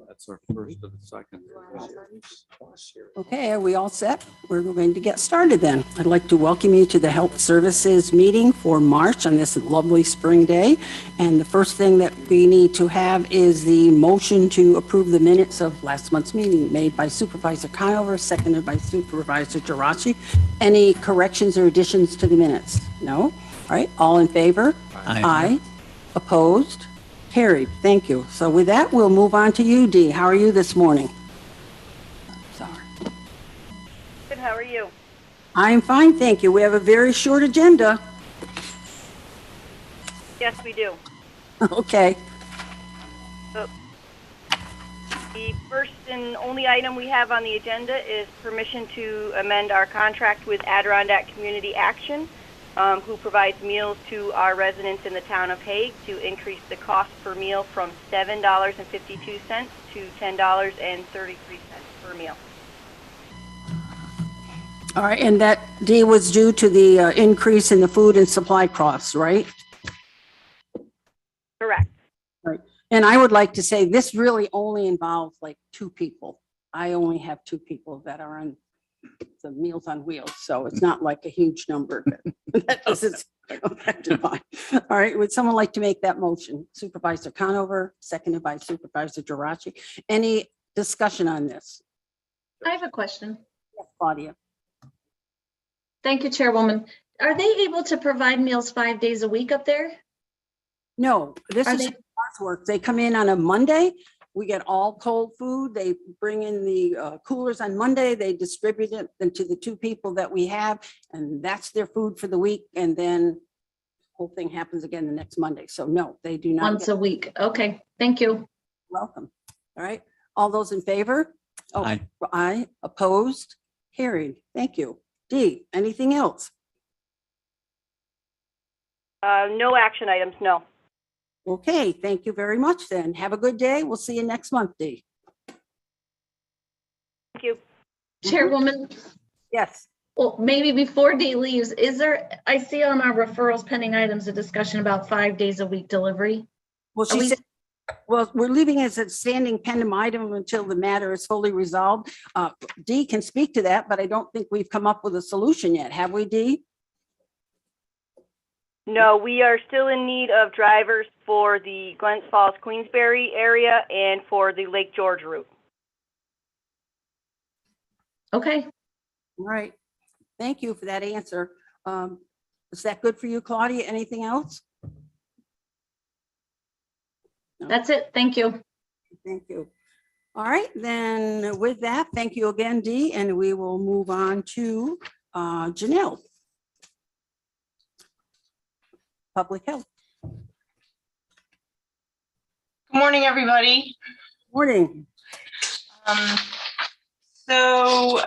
That's our first and second. Okay, are we all set? We're going to get started then. I'd like to welcome you to the Health Services meeting for March on this lovely spring day. And the first thing that we need to have is the motion to approve the minutes of last month's meeting made by Supervisor Conover, seconded by Supervisor Geraci. Any corrections or additions to the minutes? No? All right, all in favor? Aye. Opposed? Carried. Thank you. So with that, we'll move on to you, Dee. How are you this morning? Sorry. Good, how are you? I'm fine, thank you. We have a very short agenda. Yes, we do. Okay. So, the first and only item we have on the agenda is permission to amend our contract with Adirondack Community Action, who provides meals to our residents in the town of Hague, to increase the cost per meal from $7.52 to $10.33 per meal. All right, and that, Dee, was due to the increase in the food and supply costs, right? Correct. Right. And I would like to say this really only involves like 2 people. I only have 2 people that are on the Meals on Wheels, so it's not like a huge number. That this is affected by. All right, would someone like to make that motion? Supervisor Conover, seconded by Supervisor Geraci. Any discussion on this? I have a question. Yes, Claudia. Thank you, Chairwoman. Are they able to provide meals 5 days a week up there? No, this Are is they- how ours works. They come in on a Monday. We get all cold food. They bring in the coolers on Monday. They distribute it to the 2 people that we have, and that's their food for the week. And then whole thing happens again the next Monday. So no, they do not. Once a week. Okay, thank you. Welcome. All right. All those in favor? Oh, Aye. aye. Opposed? Carried. Thank you. D, anything else? No action items, no. Okay, thank you very much then. Have a good day. We'll see you next month, D. Thank you. Chairwoman, Yes. well, maybe before Dee leaves, is there, I see on our referrals pending items, a discussion about 5 days a week delivery. Well, Are she we- said, well, we're leaving it as a standing pending item until the matter is fully resolved. Dee can speak to that, but I don't think we've come up with a solution yet. Have we, Dee? No, we are still in need of drivers for the Glens Falls, Queensbury area and for the Lake George route. Okay, All right. Thank you for that answer. Is that good for you, Claudia? Anything else? that's it. Thank you. Thank you. All right, then with that, thank you again, Dee, and we will move on to Janelle. Public Health. Good morning, everybody. Morning. So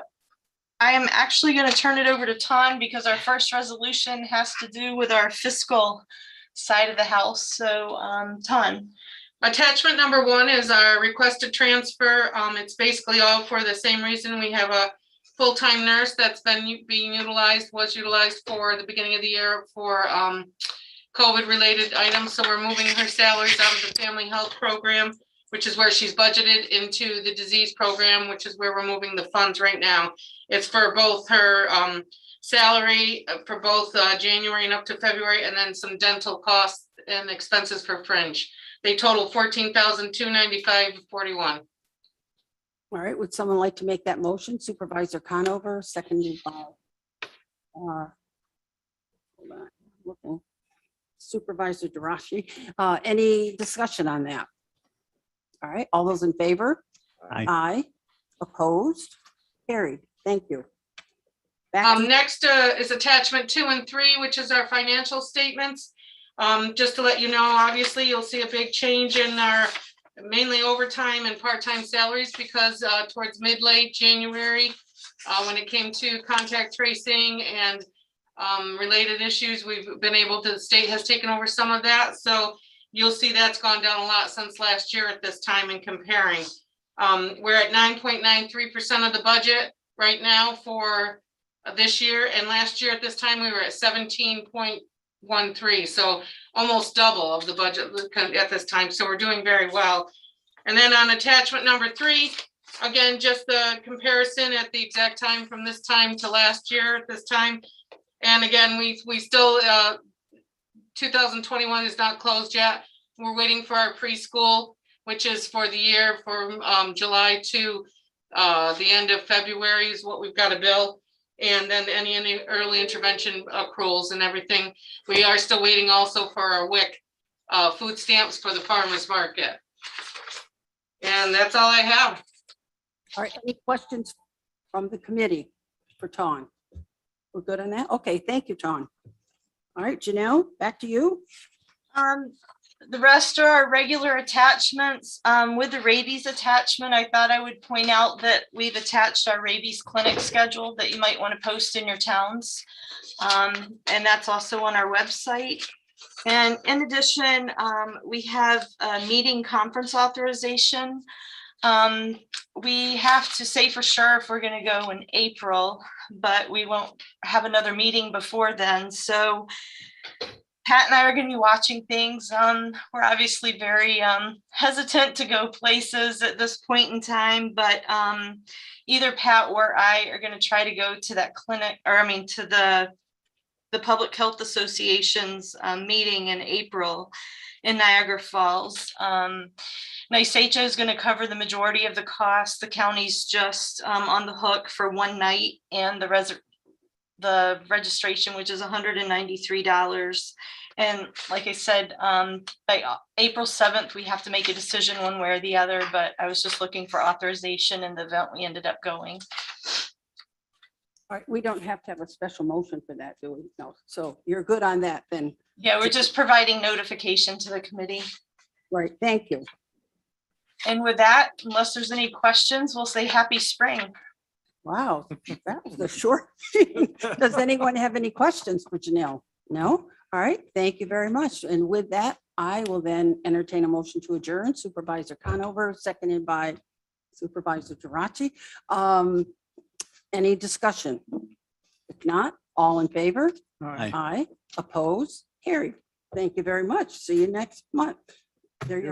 I am actually going to turn it over to Ton because our first resolution has to do with our fiscal side of the house. So Ton. Attachment number 1 is our requested transfer. It's basically all for the same reason. We have a full-time nurse that's been being utilized, was utilized for the beginning of the year for COVID-related items. So we're moving her salaries out of the family health program, which is where she's budgeted, into the disease program, which is where we're moving the funds right now. It's for both her salary for both January and up to February, and then some dental costs and expenses for fringe. They total $14,295.41. All right, would someone like to make that motion? Supervisor Conover, seconded by hold on, looking. Supervisor Geraci. Any discussion on that? All right, all those in favor? Aye. Aye. Opposed? Carried. Thank you. Back to- Next is attachment 2 and 3, which is our financial statements. Just to let you know, obviously, you'll see a big change in our mainly overtime and part-time salaries because towards mid-late January, when it came to contact tracing and related issues, we've been able to, the state has taken over some of that. So you'll see that's gone down a lot since last year at this time in comparing. We're at 9.93% of the budget right now for this year, and last year at this time we were at 17.13, so almost double of the budget at this time. So we're doing very well. And then on attachment number 3, again, just the comparison at the exact time from this time to last year at this time. And again, we still, 2021 is not closed yet. We're waiting for our preschool, which is for the year from July to the end of February is what we've got to bill. And then any early intervention accruals and everything. We are still waiting also for our WIC food stamps for the farmer's market. And that's all I have. All right, any questions from the committee for Tawn? We're good on that? Okay, thank you, Tawn. All right, Janelle, back to you. The rest are our regular attachments. With the rabies attachment, I thought I would point out that we've attached our rabies clinic schedule that you might want to post in your towns. And that's also on our website. And in addition, we have a meeting conference authorization. We have to say for sure if we're going to go in April, but we won't have another meeting before then. So Pat and I are going to be watching things. We're obviously very hesitant to go places at this point in time, but either Pat or I are going to try to go to that clinic, or I mean to the Public Health Association's meeting in April in Niagara Falls. NYSHA is going to cover the majority of the cost. The county's just on the hook for one night and the registration, which is $193. And like I said, by April 7th, we have to make a decision one way or the other, but I was just looking for authorization in the event we ended up going. All right, we don't have to have a special motion for that, do we? No, so you're good on that then. Yeah, we're just providing notification to the committee. Right, thank you. And with that, unless there's any questions, we'll say happy spring. Wow, that was a short. Does anyone have any questions for Janelle? No? All right, thank you very much. And with that, I will then entertain a motion to adjourn. Supervisor Conover, seconded by Supervisor Geraci. Any discussion? If not, all in favor? Aye. Aye. Oppose? Carried. Thank you very much. See you next month. There you are.